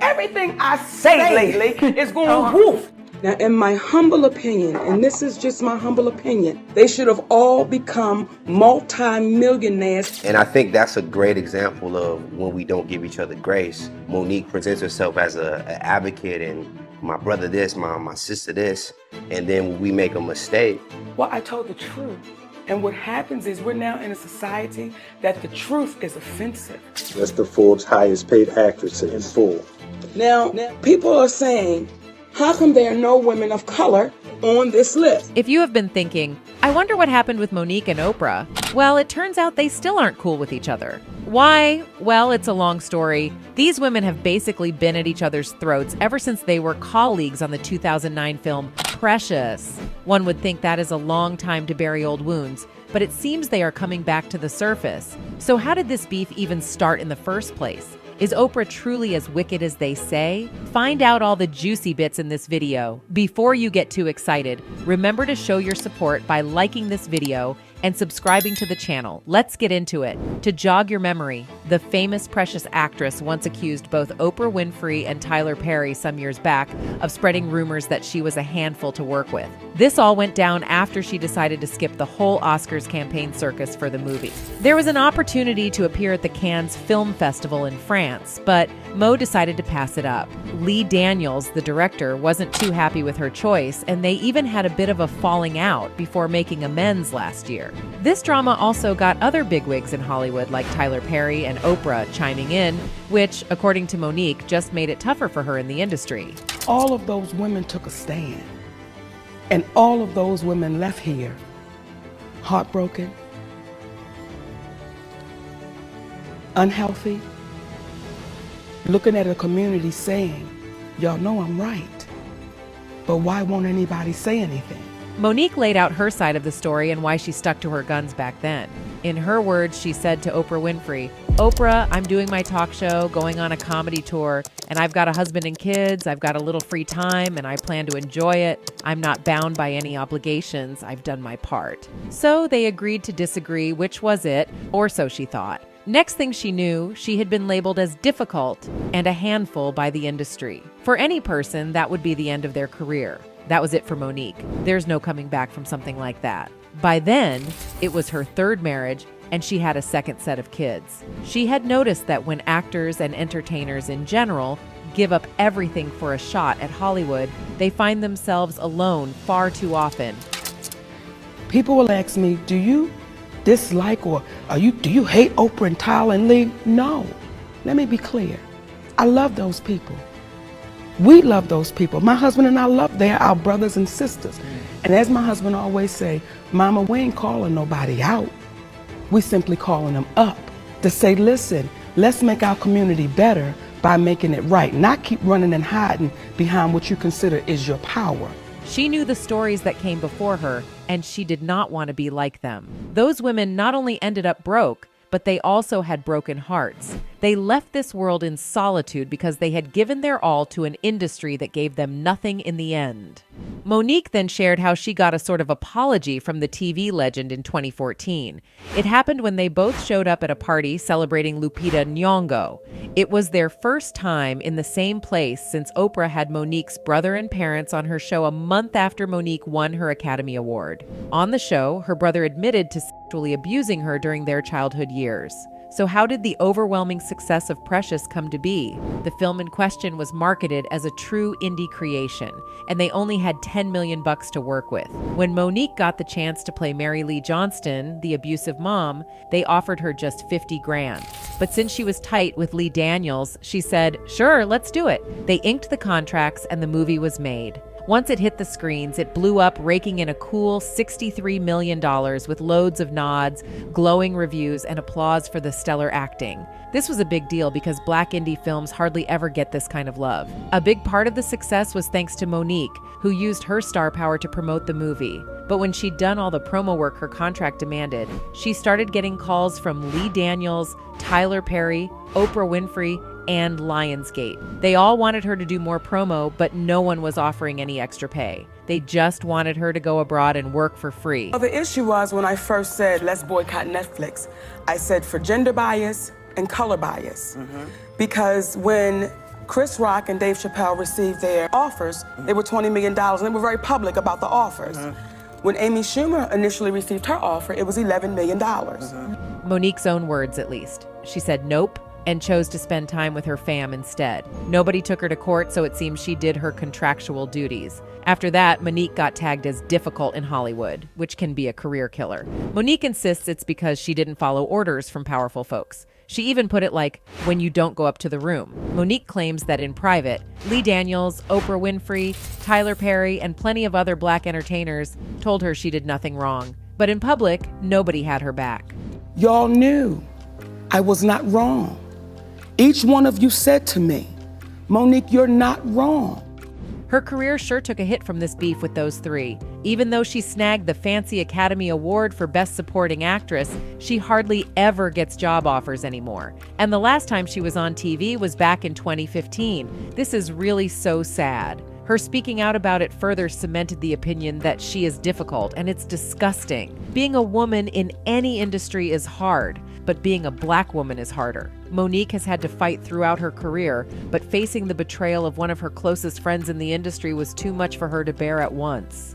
Everything I say lately is going woof. Now, in my humble opinion, and this is just my humble opinion, they should have all become multi-millionaires. And I think that's a great example of when we don't give each other grace. Mo'Nique presents herself as an advocate and my brother this, my sister this, and then when we make a mistake. Well, I told the truth. And what happens is we're now in a society that the truth is offensive. That's the Forbes highest paid actress in full. Now, people are saying, how come there are no women of color on this list? If you have been thinking, I wonder what happened with Mo'Nique and Oprah, well, it turns out they still aren't cool with each other. Why? Well, it's a long story. These women have basically been at each other's throats ever since they were colleagues on the 2009 film Precious. One would think that is a long time to bury old wounds, but it seems they are coming back to the surface. So how did this beef even start in the first place? Is Oprah truly as wicked as they say? Find out all the juicy bits in this video. Before you get too excited, remember to show your support by liking this video and subscribing to the channel. Let's get into it. To jog your memory, the famous Precious actress once accused both Oprah Winfrey and Tyler Perry some years back of spreading rumors that she was a handful to work with. This all went down after she decided to skip the whole Oscars campaign circus for the movie. There was an opportunity to appear at the Cannes Film Festival in France, but Mo decided to pass it up. Lee Daniels, the director, wasn't too happy with her choice, and they even had a bit of a falling out before making amends last year. This drama also got other bigwigs in Hollywood like Tyler Perry and Oprah chiming in, which, according to Mo'Nique, just made it tougher for her in the industry. All of those women took a stand. And all of those women left here heartbroken, unhealthy, looking at a community saying, y'all know I'm right, but why won't anybody say anything? Mo'Nique laid out her side of the story and why she stuck to her guns back then. In her words, she said to Oprah Winfrey, "Oprah, I'm doing my talk show, going on a comedy tour, and I've got a husband and kids, I've got a little free time, and I plan to enjoy it. I'm not bound by any obligations, I've done my part." So they agreed to disagree, which was it, or so she thought. Next thing she knew, she had been labeled as difficult and a handful by the industry. For any person, that would be the end of their career. That was it for Mo'Nique. There's no coming back from something like that. By then, it was her third marriage, and she had a second set of kids. She had noticed that when actors and entertainers in general give up everything for a shot at Hollywood, they find themselves alone far too often. People will ask me, do you dislike or do you hate Oprah and Tyler and Lee? No. Let me be clear. I love those people. We love those people. My husband and I love, they're our brothers and sisters. And as my husband always say, Mama, we ain't calling nobody out. We simply calling them up to say, listen, let's make our community better by making it right. Not keep running and hiding behind what you consider is your power. She knew the stories that came before her, and she did not want to be like them. Those women not only ended up broke, but they also had broken hearts. They left this world in solitude because they had given their all to an industry that gave them nothing in the end. Mo'Nique then shared how she got a sort of apology from the TV legend in 2014. It happened when they both showed up at a party celebrating Lupita Nyong'o. It was their first time in the same place since Oprah had Mo'Nique's brother and parents on her show a month after Mo'Nique won her Academy Award. On the show, her brother admitted to sexually abusing her during their childhood years. So how did the overwhelming success of Precious come to be? The film in question was marketed as a true indie creation, and they only had $10 million to work with. When Mo'Nique got the chance to play Mary Lee Johnston, the abusive mom, they offered her just $50 grand. But since she was tight with Lee Daniels, she said, "Sure, let's do it." They inked the contracts and the movie was made. Once it hit the screens, it blew up, raking in a cool $63 million with loads of nods, glowing reviews, and applause for the stellar acting. This was a big deal because Black indie films hardly ever get this kind of love. A big part of the success was thanks to Mo'Nique, who used her star power to promote the movie. But when she'd done all the promo work her contract demanded, she started getting calls from Lee Daniels, Tyler Perry, Oprah Winfrey, and Lionsgate. They all wanted her to do more promo, but no one was offering any extra pay. They just wanted her to go abroad and work for free. Well, the issue was when I first said, let's boycott Netflix, I said for gender bias and color bias. Because when Chris Rock and Dave Chappelle received their offers, they were $20 million, and they were very public about the offers. When Amy Schumer initially received her offer, it was $11 million. Mo'Nique's own words, at least. She said nope and chose to spend time with her fam instead. Nobody took her to court, so it seems she did her contractual duties. After that, Mo'Nique got tagged as difficult in Hollywood, which can be a career killer. Mo'Nique insists it's because she didn't follow orders from powerful folks. She even put it like, when you don't go up to the room. Mo'Nique claims that in private, Lee Daniels, Oprah Winfrey, Tyler Perry, and plenty of other black entertainers told her she did nothing wrong. But in public, nobody had her back. Y'all knew I was not wrong. Each one of you said to me, Mo'Nique, you're not wrong. Her career sure took a hit from this beef with those three. Even though she snagged the fancy Academy Award for Best Supporting Actress, she hardly ever gets job offers anymore. And the last time she was on TV was back in 2015. This is really so sad. Her speaking out about it further cemented the opinion that she is difficult, and it's disgusting. Being a woman in any industry is hard, but being a black woman is harder. Mo'Nique has had to fight throughout her career, but facing the betrayal of one of her closest friends in the industry was too much for her to bear at once.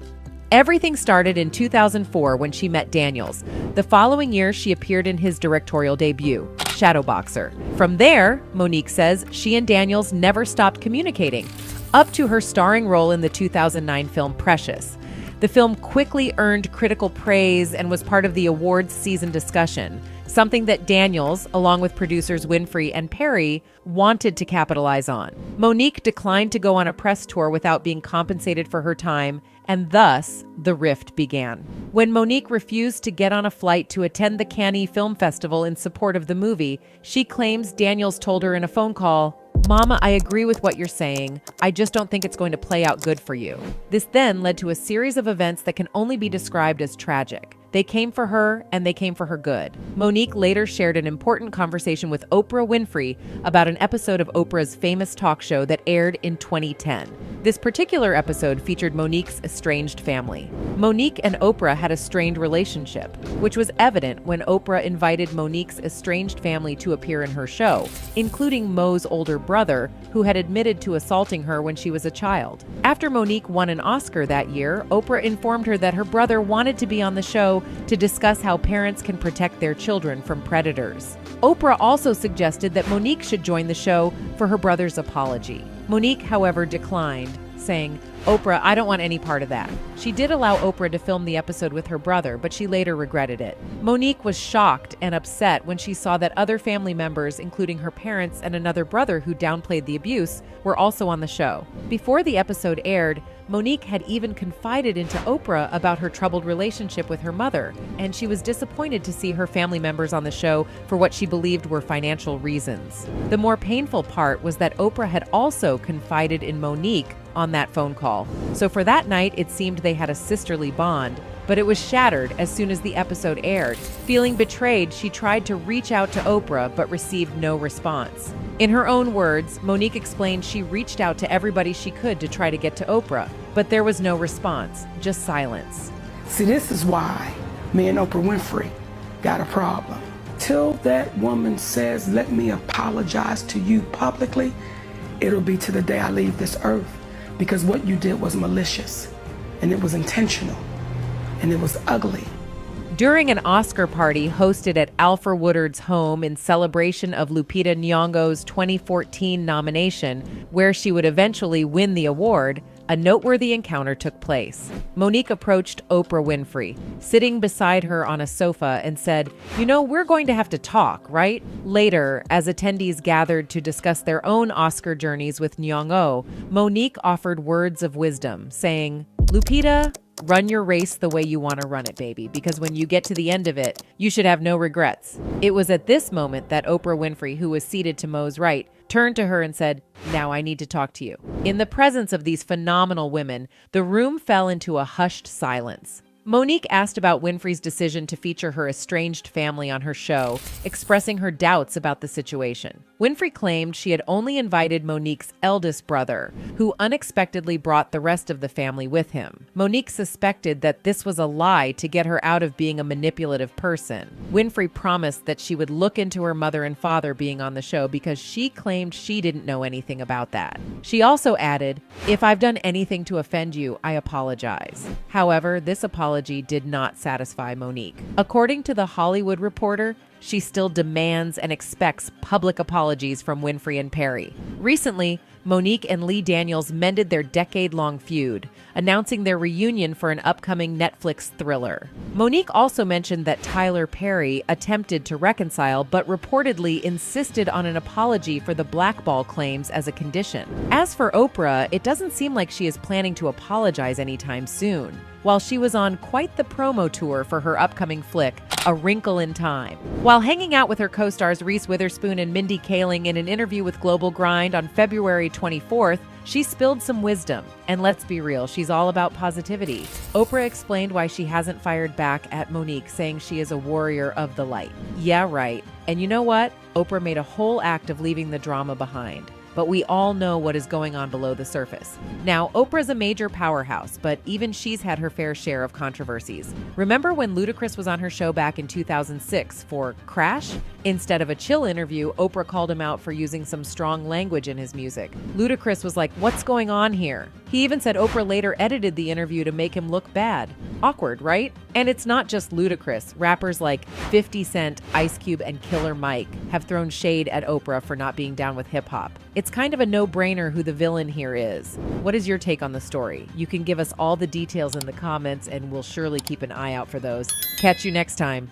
Everything started in 2004 when she met Daniels. The following year, she appeared in his directorial debut, Shadowboxer. From there, Mo'Nique says, she and Daniels never stopped communicating, up to her starring role in the 2009 film Precious. The film quickly earned critical praise and was part of the awards season discussion, something that Daniels, along with producers Winfrey and Perry, wanted to capitalize on. Mo'Nique declined to go on a press tour without being compensated for her time, and thus, the rift began. When Mo'Nique refused to get on a flight to attend the Cannes Film Festival in support of the movie, she claims Daniels told her in a phone call, "Mama, I agree with what you're saying. I just don't think it's going to play out good for you." This then led to a series of events that can only be described as tragic. They came for her, and they came for her good. Mo'Nique later shared an important conversation with Oprah Winfrey about an episode of Oprah's famous talk show that aired in 2010. This particular episode featured Mo'Nique's estranged family. Mo'Nique and Oprah had a strained relationship, which was evident when Oprah invited Mo'Nique's estranged family to appear in her show, including Mo's older brother, who had admitted to assaulting her when she was a child. After Mo'Nique won an Oscar that year, Oprah informed her that her brother wanted to be on the show to discuss how parents can protect their children from predators. Oprah also suggested that Mo'Nique should join the show for her brother's apology. Mo'Nique, however, declined, saying, "Oprah, I don't want any part of that." She did allow Oprah to film the episode with her brother, but she later regretted it. Mo'Nique was shocked and upset when she saw that other family members, including her parents and another brother who downplayed the abuse, were also on the show. Before the episode aired, Mo'Nique had even confided into Oprah about her troubled relationship with her mother, and she was disappointed to see her family members on the show for what she believed were financial reasons. The more painful part was that Oprah had also confided in Mo'Nique on that phone call. So for that night, it seemed they had a sisterly bond, but it was shattered as soon as the episode aired. Feeling betrayed, she tried to reach out to Oprah, but received no response. In her own words, Mo'Nique explained she reached out to everybody she could to try to get to Oprah, but there was no response, just silence. See, this is why me and Oprah Winfrey got a problem. Till that woman says, "Let me apologize to you publicly," it'll be to the day I leave this earth. Because what you did was malicious, and it was intentional, and it was ugly. During an Oscar party hosted at Alfre Woodard's home in celebration of Lupita Nyong'o's 2014 nomination, where she would eventually win the award, a noteworthy encounter took place. Mo'Nique approached Oprah Winfrey, sitting beside her on a sofa, and said, "You know, we're going to have to talk, right?" Later, as attendees gathered to discuss their own Oscar journeys with Nyong'o, Mo'Nique offered words of wisdom, saying, "Lupita, run your race the way you want to run it, baby, because when you get to the end of it, you should have no regrets." It was at this moment that Oprah Winfrey, who was seated to Mo's right, turned to her and said, "Now I need to talk to you." In the presence of these phenomenal women, the room fell into a hushed silence. Mo'Nique asked about Winfrey's decision to feature her estranged family on her show, expressing her doubts about the situation. Winfrey claimed she had only invited Mo'Nique's eldest brother, who unexpectedly brought the rest of the family with him. Mo'Nique suspected that this was a lie to get her out of being a manipulative person. Winfrey promised that she would look into her mother and father being on the show because she claimed she didn't know anything about that. She also added, "If I've done anything to offend you, I apologize." However, this apology did not satisfy Mo'Nique. According to The Hollywood Reporter, she still demands and expects public apologies from Winfrey and Perry. Recently, Mo'Nique and Lee Daniels mended their decade-long feud, announcing their reunion for an upcoming Netflix thriller. Mo'Nique also mentioned that Tyler Perry attempted to reconcile but reportedly insisted on an apology for the blackball claims as a condition. As for Oprah, it doesn't seem like she is planning to apologize anytime soon, while she was on quite the promo tour for her upcoming flick, A Wrinkle in Time. While hanging out with her co-stars Reese Witherspoon and Mindy Kaling in an interview with Global Grind on February 24th, she spilled some wisdom. And let's be real, she's all about positivity. Oprah explained why she hasn't fired back at Mo'Nique, saying she is a warrior of the light. Yeah, right. And you know what? Oprah made a whole act of leaving the drama behind. But we all know what is going on below the surface. Now, Oprah's a major powerhouse, but even she's had her fair share of controversies. Remember when Ludacris was on her show back in 2006 for Crash? Instead of a chill interview, Oprah called him out for using some strong language in his music. Ludacris was like, "What's going on here?" He even said Oprah later edited the interview to make him look bad. Awkward, right? And it's not just Ludacris. Rappers like 50 Cent, Ice Cube, and Killer Mike have thrown shade at Oprah for not being down with hip-hop. It's kind of a no-brainer who the villain here is. What is your take on the story? You can give us all the details in the comments, and we'll surely keep an eye out for those. Catch you next time.